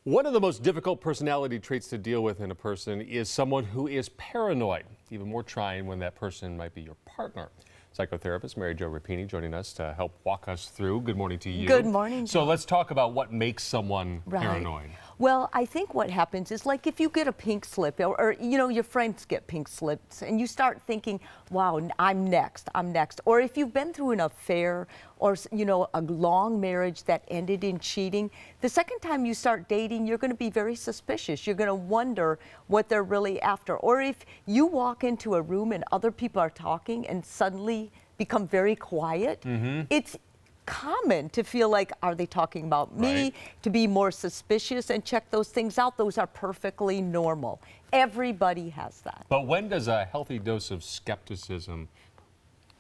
One of the most difficult personality traits to deal with in a person is someone who is paranoid. Even more trying when that person might be your partner. Psychotherapist Mary Jo Rapini joining us to help walk us through. Good morning to you. Good morning, So John. let's talk about what makes someone paranoid. Well, I think what happens is, like, if you get a pink slip or your friends get pink slips and you start thinking, wow, I'm next. Or if you've been through an affair or, a long marriage that ended in cheating, the second time you start dating, you're going to be very suspicious. You're going to wonder what they're really after. Or if you walk into a room and other people are talking and suddenly become very quiet, it's common to feel like, are they talking about me? Right. To be more suspicious and check those things out. Those are perfectly normal. Everybody has that. But when does a healthy dose of skepticism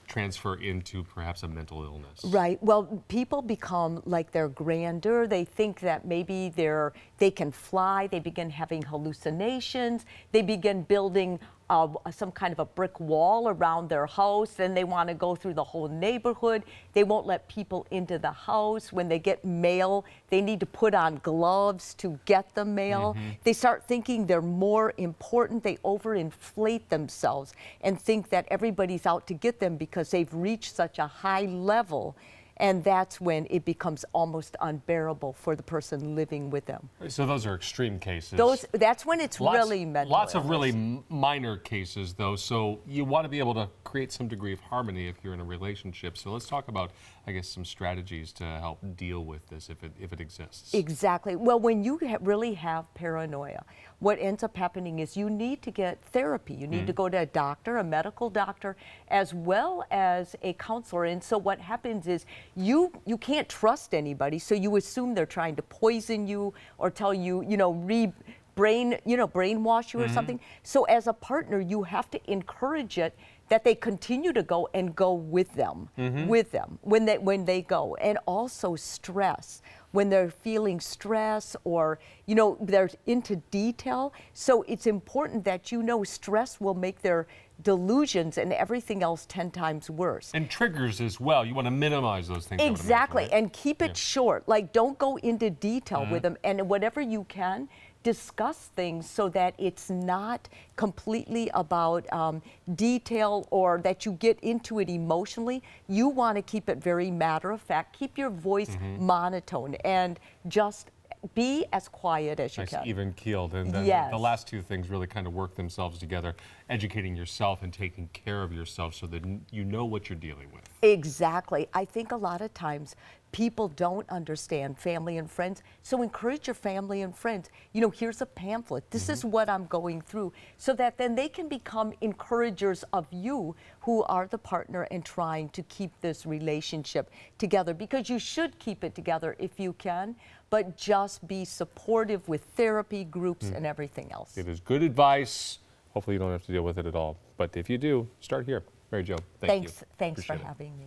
transfer into perhaps a mental illness? Right. Well, people become like they're grander. They think that maybe they can fly. They begin having hallucinations. They begin building some kind of a brick wall around their house. Then they want to go through the whole neighborhood. They won't let people into the house. When they get mail, they need to put on gloves to get the mail. They start thinking they're more important. They overinflate themselves and think that everybody's out to get them because they've reached such a high level. And that's when it becomes almost unbearable for the person living with them. So those are extreme cases. That's when it's really mental Lots of illness. really minor cases, though. So you want to be able to create some degree of harmony if you're in a relationship. So let's talk about, I guess, some strategies to help deal with this if it exists. Exactly. Well, when you really have paranoia, what ends up happening is you need to get therapy. You need to go to a doctor, a medical doctor, as well as a counselor. And so what happens is you can't trust anybody, so you assume they're trying to poison you or tell you, brainwash you or something. So as a partner, you have to encourage it that they continue to go and go with them, when they go. And also stress, when they're feeling stress or, they're into detail. So it's important that stress will make their delusions and everything else 10 times worse. And triggers as well. You want to minimize those things. Exactly, I would imagine, right? and keep it short. Like, don't go into detail with them, and whatever you can, discuss things so that it's not completely about detail or that you get into it emotionally. You want to keep it very matter of fact. Keep your voice monotone and just be as quiet as you can. Even keeled. And then Yes. the last two things really kind of work themselves together, educating yourself and taking care of yourself so that you know what you're dealing with. Exactly. I think a lot of times people don't understand family and friends, so encourage your family and friends. Here's a pamphlet. This is what I'm going through, so that then they can become encouragers of you who are the partner and trying to keep this relationship together, because you should keep it together if you can, but just be supportive with therapy groups and everything else. It is good advice. Hopefully you don't have to deal with it at all. But if you do, start here. Mary Jo, thank you. Thanks for Appreciate it. having me.